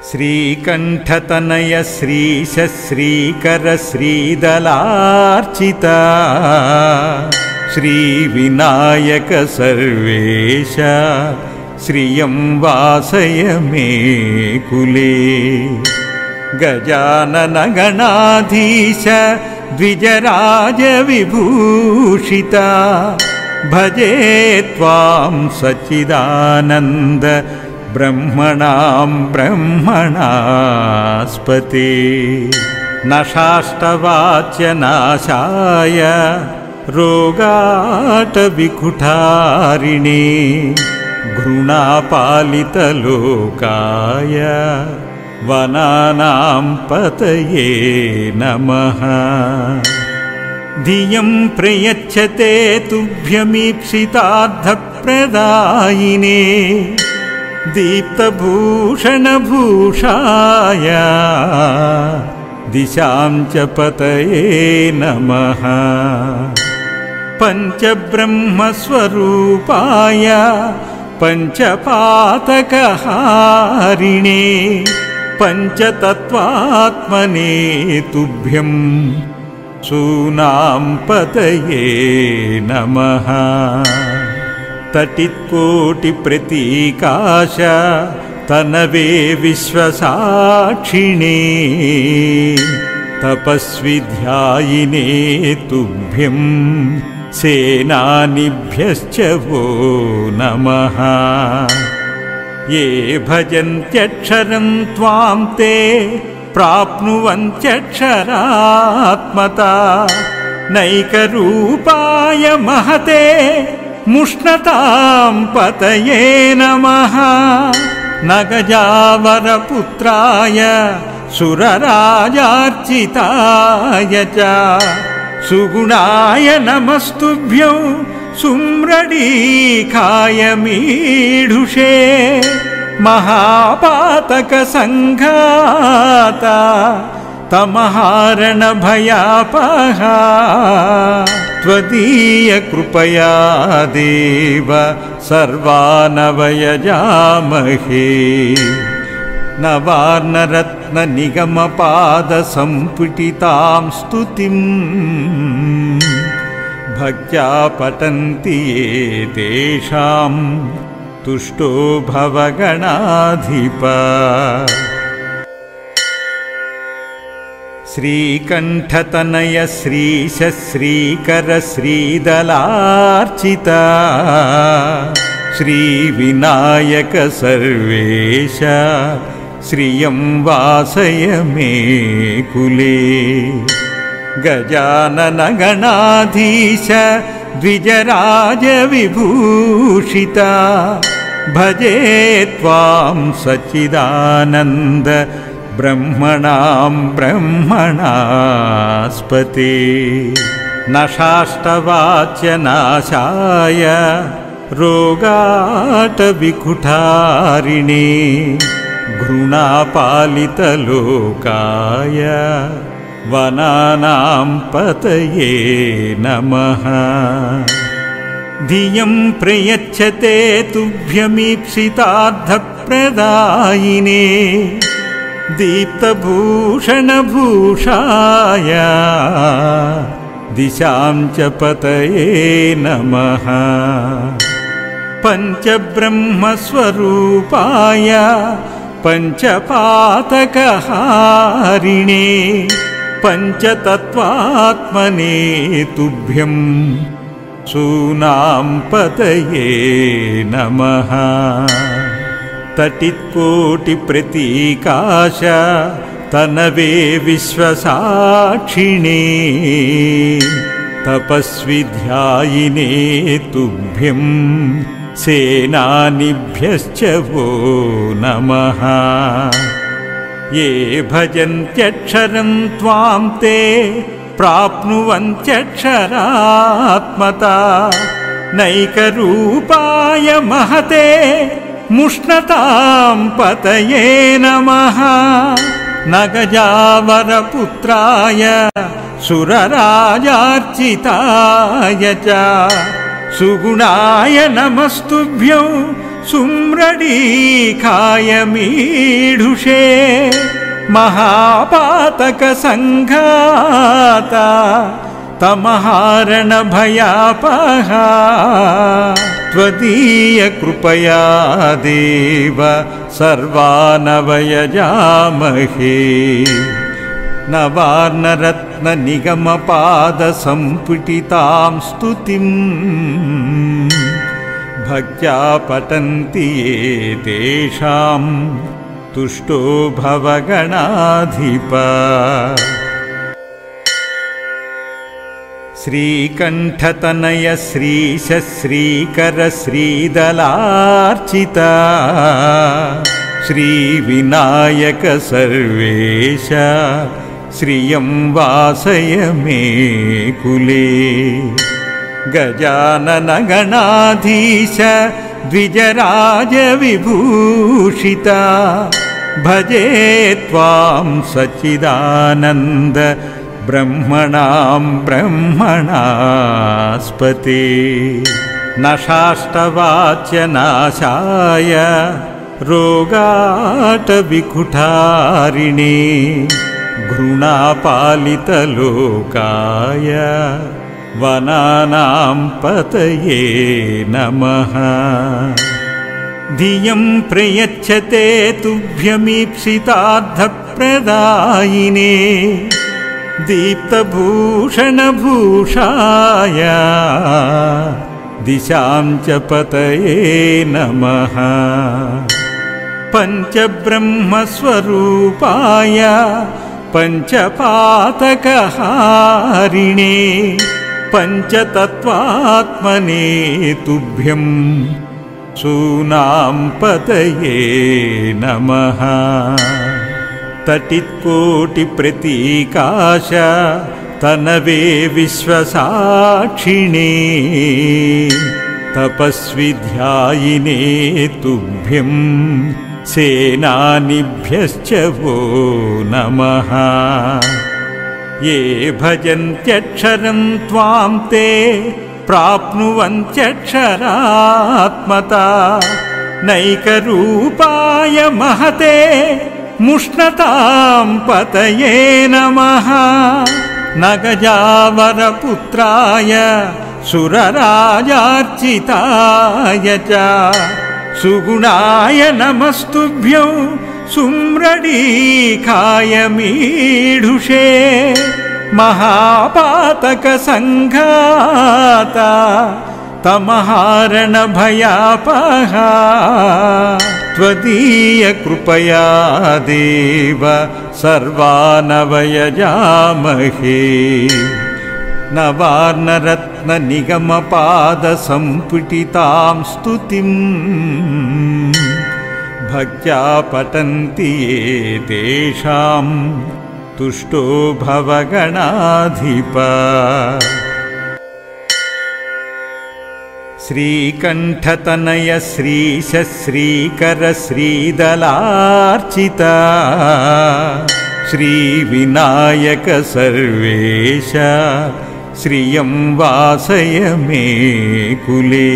श्रीकण्ठतनय श्रीश श्रीकर श्रीदलार्चिता श्रीविनायक सर्वेश श्रियं वासय मे कुले। गजानन गणाधीश द्विजराज विभूषिता भजे त्वां सच्चिदानन्द ब्रह्मणां ब्रह्मणास्पते। नशाष्टवाच्यनाशाय रोगाटविकुठारिणे घृणापालितलोकाय वनानां पतये नमः। धियं प्रयच्छते तुभ्यमीप्सितार्थप्रदायिने दीप्तभूषणभूषाय दिशां च पतये नमः। पञ्चब्रह्मस्वरूपाय पञ्चपातकहारिणे पञ्चतत्त्वात्मने तुभ्यं सूनां पतये नमः। तटित्कोटिप्रतीकाश तनवे विश्वसाक्षिणे तपस्विध्यायिने तुभ्यं सेनानिभ्यश्च वो नमः। ये भजन्त्यक्षरं त्वां ते प्राप्नुवन्त्यक्षरात्मता नैकरूपाय महते मुष्णतां पतये नमः। नगजावरपुत्राय सुरराजार्चिताय च सुगुणाय नमस्तुभ्यं सुम्रडीकाय मीढुषे महापातकसङ्घाता तमहारणभयापहा त्वदीयकृपया देव सर्वानवयजामहे। नवार्णरत्ननिगमपादसम्पुटितां स्तुतिं भक्त्या पठन्ति ये तेषां तुष्टो भवगणाधिप। श्रीकण्ठतनय श्रीश श्रीकर श्रीदलार्चिता श्रीविनायक सर्वेश श्रियं वासय मे कुले। गजानन गणाधीश द्विजराज विभूषिता भजे त्वां सच्चिदानन्द ब्रह्मणां ब्रह्मणास्पते। नशाष्टवाच्यनाशाय रोगाटविकुठारिणे घृणापालितलोकाय वनानां पतये नमः। धियं प्रयच्छते तुभ्यमीप्सितार्थप्रदायिने दीप्तभूषणभूषाय दिशां च पतये नमः। पञ्चब्रह्मस्वरूपाय पञ्चपातकहारिणे पञ्चतत्त्वात्मने तुभ्यं सूनां पतये नमः। तटित्कोटिप्रतीकाश तनवे विश्वसाक्षिणे तपस्विध्यायिने तुभ्यं सेनानिभ्यश्च वो नमः। ये भजन्त्यक्षरं त्वां ते प्राप्नुवन्त्यक्षरात्मता नैकरूपाय महते मुष्णतां पतये नमः। नगजावरपुत्राय सुरराजार्चिताय च सुगुणाय नमस्तुभ्यं सुम्रडीकायमीढुषे महापातकसङ्घाता तमहारणभयापहा त्वदीयकृपया देव सर्वानवयजामहे नवार्णरत्ननिगमपादसम्पुटितां स्तुतिं भक्त्या पठन्ति ये तेषां तुष्टो भवगणाधिप श्रीकण्ठतनय श्रीश श्रीकर श्रीदलार्चिता श्रीविनायक सर्वेश श्रियं वासय मे कुले गजानन गणाधीश द्विजराज विभूषिता भजे त्वां सच्चिदानन्द ब्रह्मणां ब्रह्मणास्पते नशाष्टवाच्यनाशाय रोगाटविकुठारिणे घृणापालितलोकाय वनानां पतये नमः धियं प्रयच्छते तुभ्यमीप्सितार्थप्रदायिने दीप्तभूषणभूषाय दिशां च पतये नमः पञ्चब्रह्मस्वरूपाय पञ्चपातकहारिणे पञ्चतत्त्वात्मने तुभ्यं सूनां पतये नमः तटित्कोटिप्रतीकाश तनवे विश्वसाक्षिणे तपस्विध्यायिने तुभ्यं सेनानिभ्यश्च वो नमः ये भजन्त्यक्षरं त्वां ते प्राप्नुवन्त्यक्षरात्मता नैकरूपाय महते मुष्णतां पतये नमः नगजावरपुत्राय सुरराजार्चिताय च सुगुणाय नमस्तुभ्यं सुम्रडीकायमीढुषे महापातकसङ्घाता तमहारणभयापहा त्वदीयकृपया देव सर्वानवयजामहे नवार्णरत्ननिगमपादसम्पुटितां स्तुतिं भक्त्या पठन्ति ये तेषां तुष्टो भवगणाधिप श्रीकण्ठतनय श्रीश श्रीकर श्रीदलार्चिता श्रीविनायक सर्वेश श्रियं वासय मे कुले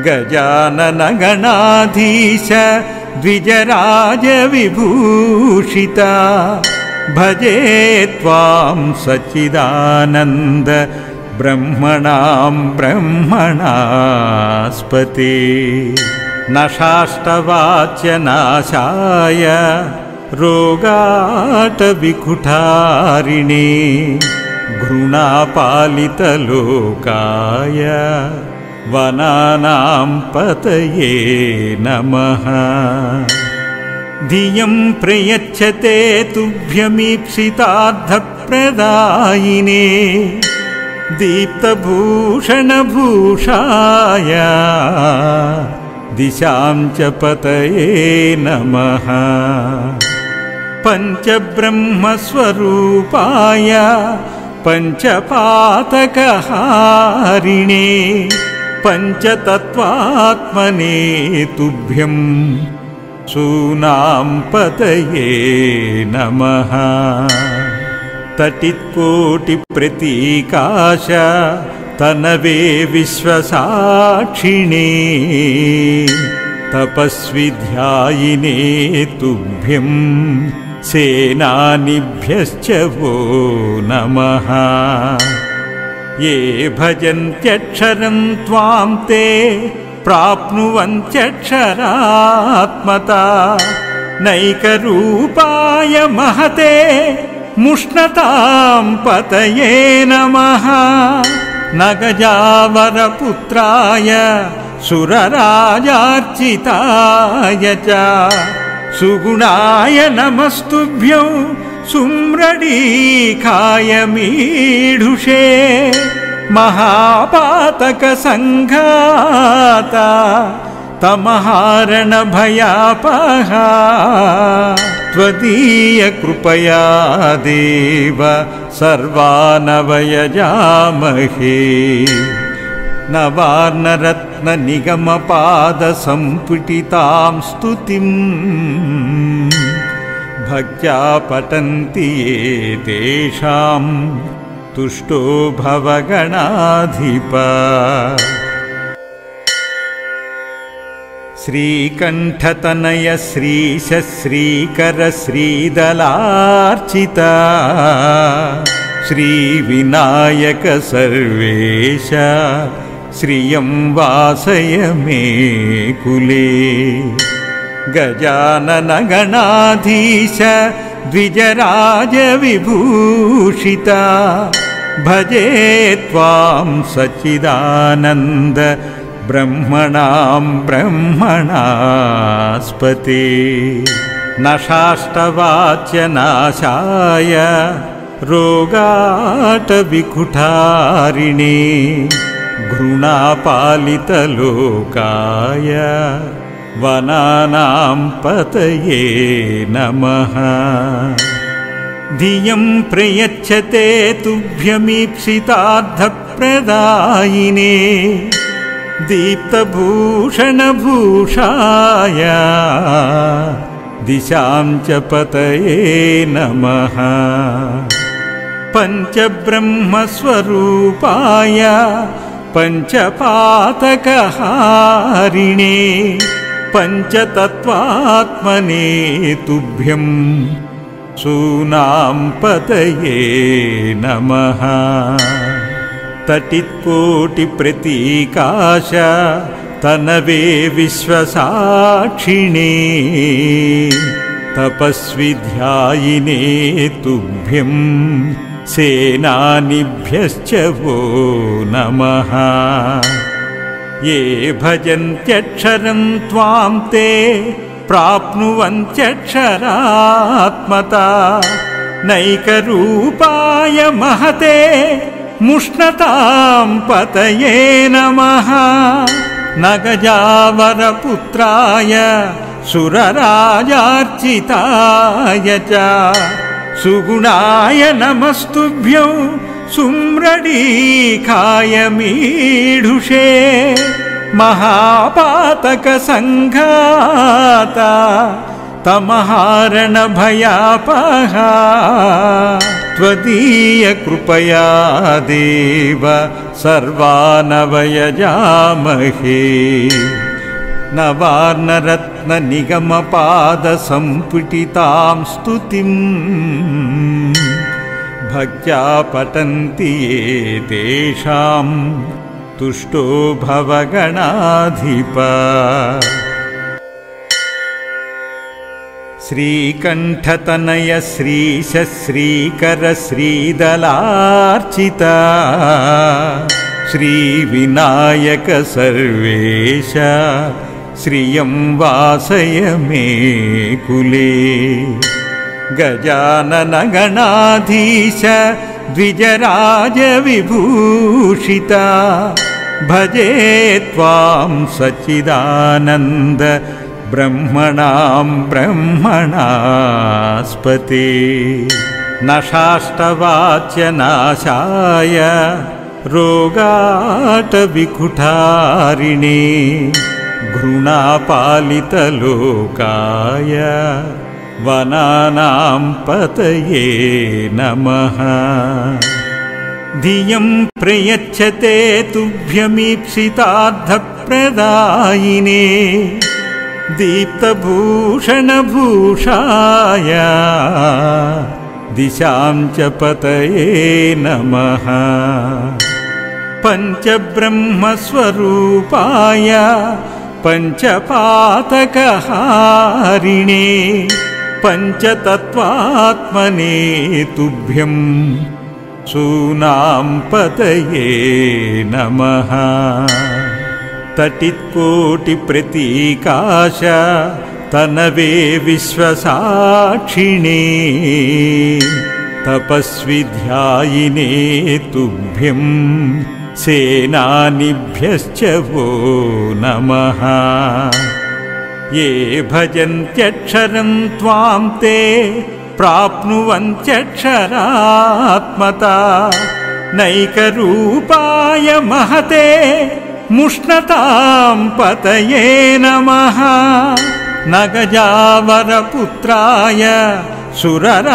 गजानन गणाधीश द्विजराज विभूषिता भजे त्वां सच्चिदानन्द ब्रह्मणां ब्रह्मणास्पते नशाष्टवाच्यनाशाय रोगाटविकुठारिणे घृणापालितलोकाय वनानां पतये नमः धियं प्रयच्छते तुभ्यमीप्सितार्थप्रदायिने दीप्तभूषणभूषाय दिशां च पतये नमः पञ्चब्रह्मस्वरूपाय पञ्चपातकहारिणे पञ्चतत्त्वात्मने तुभ्यं सूनां पतये नमः तटित्कोटिप्रतीकाश तनवे विश्वसाक्षिणे तपस्विध्यायिने तुभ्यं सेनानिभ्यश्च वो नमः। ये भजन्त्यक्षरं त्वां ते प्राप्नुवन्त्यक्षरात्मता नैकरूपाय महते मुष्णतां पतये नमः। नगजावरपुत्राय सुरराजार्चिताय च सुगुणाय नमस्तुभ्यं सुम्रडीखाय मीढुषे महापातकसङ्घाता तमहारणभयापहा त्वदीयकृपया देव सर्वानवयजामहे। नवार्णरत्ननिगमपादसम्पुटितां स्तुतिं भक्त्या पठन्ति ये तेषां तुष्टो भवगणाधिप। श्रीकण्ठतनय श्रीश श्रीकर श्रीदलार्चिता श्रीविनायक सर्वेश श्रियं वासय मे कुले। गजानन गणाधीश द्विजराज विभूषिता भजे त्वां सच्चिदानन्द ब्रह्मणां ब्रह्मणास्पते। नशाष्टवाच्यनाशाय रोगाटविकुठारिणे घृणापालितलोकाय वनानां पतये नमः। धियं प्रयच्छते तुभ्यमीप्सितार्थप्रदायिने दीप्तभूषणभूषाय दिशां च पतये नमः। पञ्चब्रह्मस्वरूपाय पञ्चपातकहारिणे पञ्चतत्त्वात्मने तुभ्यं सूनां पतये नमः। तटित्कोटिप्रतीकाश तनवे विश्वसाक्षिणे तपस्विध्यायिने तुभ्यं सेनानिभ्यश्च वो नमः। ये भजन्त्यक्षरं त्वां ते प्राप्नुवन्त्यक्षरात्मता नैकरूपाय महते मुष्णतां पतये नमः। नगजावरपुत्राय सुरराजार्चिताय च सुगुणाय नमस्तुभ्यं सुम्रडीखाय मीढुषे महापातकसङ्घाता तमहारणभयापहा त्वदीयकृपया देव सर्वानवयजामहे। नवार्णरत्ननिगमपादसम्पुटितां स्तुतिं भक्त्या पठन्ति ये तेषां तुष्टो भवगणाधिप। श्रीकण्ठतनय श्रीश श्रीकर श्रीदलार्चिता श्रीविनायक सर्वेश श्रियं वासय मे कुले। गजानन गणाधीश द्विजराज विभूषिता भजे त्वां सच्चिदानन्द ब्रह्मणां ब्रह्मणास्पते। नशाष्टवाच्यनाशाय रोगाटविकुठारिणे घृणापालितलोकाय वनानां पतये नमः। धियं प्रयच्छते तुभ्यमीप्सितार्थप्रदायिने दीप्तभूषणभूषाय दिशां च पतये नमः पञ्चब्रह्मस्वरूपाय पञ्चपातकहारिणे पञ्चतत्त्वात्मने तुभ्यं सूनां पतये नमः तटित्कोटिप्रतीकाश तनवे विश्वसाक्षिणे तपस्विध्यायिने तुभ्यं सेनानिभ्यश्च वो नमः ये भजन्त्यक्षरं त्वां ते प्राप्नुवन्त्यक्षरात्मता नैकरूपाय महते मुष्णतां पतये नमः नगजावरपुत्राय सुरराजार्चिताय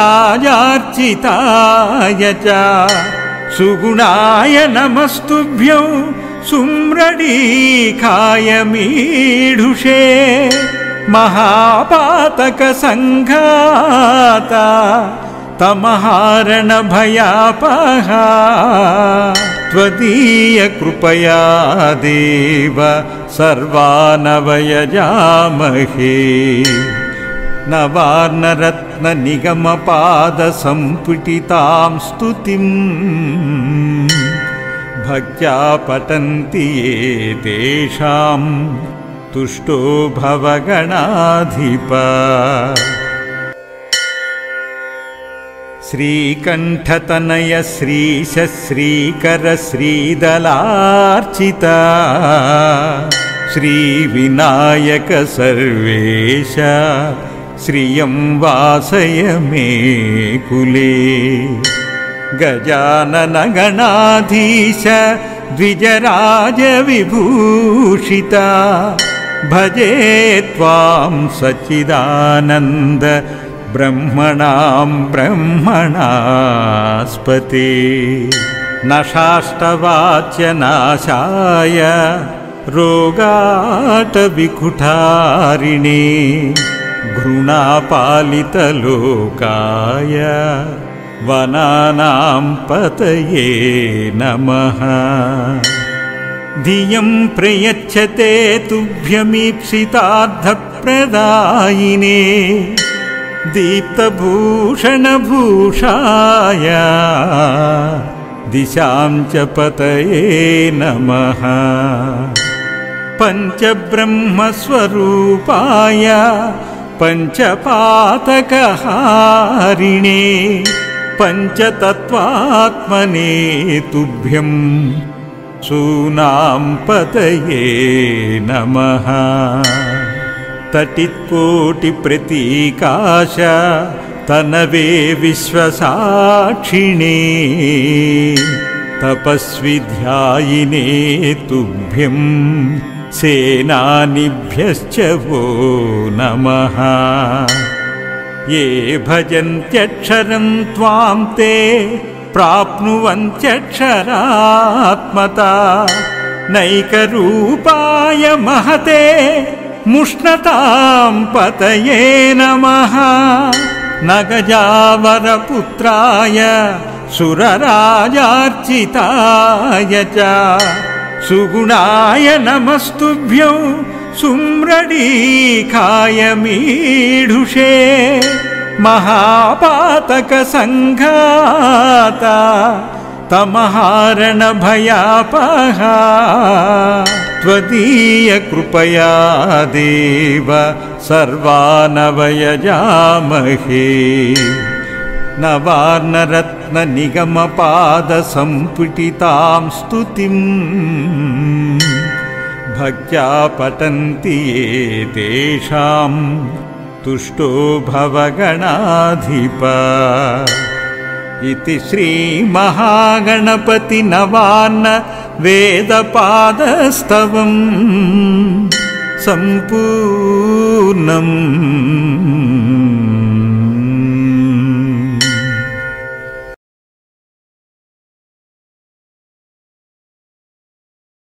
च सुगुणाय नमस्तुभ्यं सुम्रडीखाय मीढुषे महापातकसङ्घाता तमहारणभयापहा त्वदीयकृपया देव सर्वानवयजामहे नवार्णरत्ननिगमपादसम्पुटितां स्तुतिं भक्त्या पठन्ति ये तेषां तुष्टो भवगणाधिप श्रीकण्ठतनय श्रीश श्रीकर श्रीदलार्चिता श्रीविनायक सर्वेश श्रियं वासय मे कुले गजानन गणाधीश द्विजराज विभूषिता भजे त्वां सच्चिदानन्द ब्रह्मणां ब्रह्मणास्पते नशाष्टवाच्यनाशाय रोगाटविकुठारिणे घृणापालितलोकाय वनानां पतये नमः धियं प्रयच्छते तुभ्यमीप्सितार्थप्रदायिने दीप्तभूषणभूषाय दिशां च पतये नमः पञ्चब्रह्मस्वरूपाय पञ्चपातकहारिणे पञ्चतत्त्वात्मने तुभ्यं सूनां पतये नमः तटित्कोटिप्रतीकाश तनवे विश्वसाक्षिणे तपस्विध्यायिने तुभ्यं सेनानिभ्यश्च वो नमः ये भजन्त्यक्षरं त्वां ते प्राप्नुवन्त्यक्षरात्मता नैकरूपाय महते मुष्णतां पतये नमः नगजावरपुत्राय सुरराजार्चिताय च सुगुणाय नमस्तुभ्यं सुम्रडीखाय मीढुषे महापातकसङ्घाता तमहारणभयापहा त्वदीयकृपया देव सर्वानवयजामहे नवार्णरत्ननिगमपादसम्पुटितां स्तुतिं भक्त्या पठन्ति ये तेषां तुष्टो भवगणाधिप इति श्रीमहागणपति नवान्न वेदपादस्तवं सम्पूर्णम्।